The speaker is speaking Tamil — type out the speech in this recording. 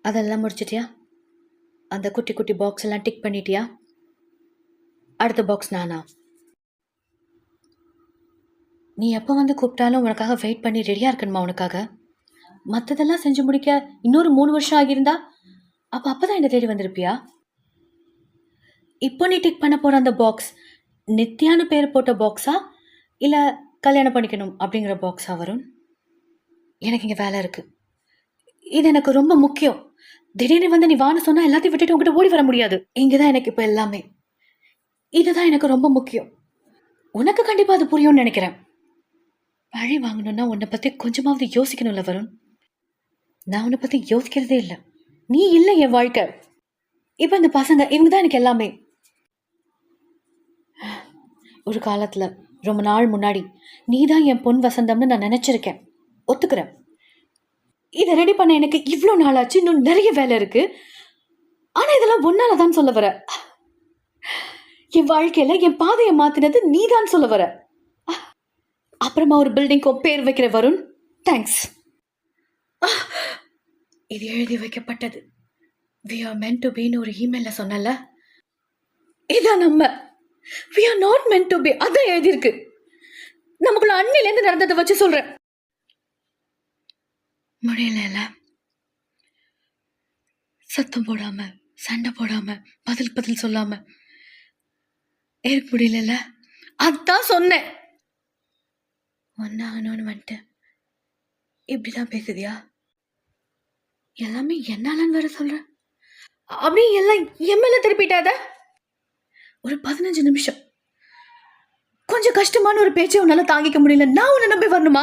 அதெல்லாம் முடிச்சிட்டியா? அந்த குட்டி குட்டி பாக்ஸ் எல்லாம் டிக் பண்ணிட்டியா? அடுத்த பாக்ஸ் நானா? நீ எப்போ வந்து கூப்பிட்டாலும் உனக்காக வெயிட் பண்ணி ரெடியாக இருக்கணுமா உனக்காக? மற்றதெல்லாம் செஞ்சு முடிக்க இன்னொரு 3 வருஷம் ஆகியிருந்தா அப்பதான் என்ன தேடி வந்திருப்பியா? இப்போ நீ டிக் பண்ண போற அந்த பாக்ஸ் நித்யான்னு பேர் போட்ட பாக்ஸா இல்ல கல்யாணம் பண்ணிக்கணும் அப்படிங்கிற பாக்ஸா வரும்? எனக்கு இங்க வேலை இருக்கு. இது எனக்கு ரொம்ப முக்கியம். திடீர்னு வந்து நீ வான்னு சொன்னா எல்லாத்தையும் விட்டுட்டு உங்ககிட்ட ஓடி வர முடியாது. இங்கதான் எனக்கு இப்ப எல்லாமே. இதுதான் எனக்கு ரொம்ப முக்கியம். உனக்கு கண்டிப்பா அது புரியும்னு நினைக்கிறேன். பழி வாங்கணும்னா உன்னை பத்தி கொஞ்சமாவது யோசிக்கணும்ல வருண். நான் உன்னை பத்தி யோசிக்கிறதே இல்லை. நீ இல்லை என் வாழ்க்கை. இப்ப இந்த பசங்க இவங்க தான் எனக்கு எல்லாமே. ஒரு காலத்துல ரொம்ப நாள் முன்னாடி நீதான் என் பொன் வசந்தம்னு நான் நினைச்சிருக்கேன். ஒத்துக்கிறேன். இதை ரெடி பண்ண எனக்கு இவ்வளோ நாள் ஆச்சு. இன்னும் நிறைய வேலை இருக்கு. ஆனா இதெல்லாம் ஒன்னாலதான் சொல்ல வர. என் வாழ்க்கையில என் பாதையை மாத்தினது நீதான் சொல்ல வர. அப்புறமா ஒரு பில்டிங்க்கு பேர் வைக்கிற வருண். தேங்க்ஸ். இது எழுதி வைக்கப்பட்டது. We are meant to be ஒரு இமெயில்ல சொன்னல. இதான் நம்ம. We are not meant to be. அதான் எழுதியிருக்கு. நமக்குள்ள அன்னிலேருந்து நடந்ததை வச்சு சொல்றேன். முடியல. சத்தம் போடாம சண்டை போடாம பதில் சொல்லாம இருக்க முடியல. அதான் சொன்னேன். ஒன்னாகணும்னு வந்துட்டு இப்படிதான் பேசுதியா? எல்லாமே என்னாலன்னு வேற சொல்ற. அப்படி எல்லாம் எம்எல்ஏ திருப்பிட்டாத. ஒரு 15 நிமிஷம் கொஞ்சம் கஷ்டமான ஒரு பேச்சை உன்னால தாங்கிக்க முடியல. நான் உன்னை நம்பி வரணுமா?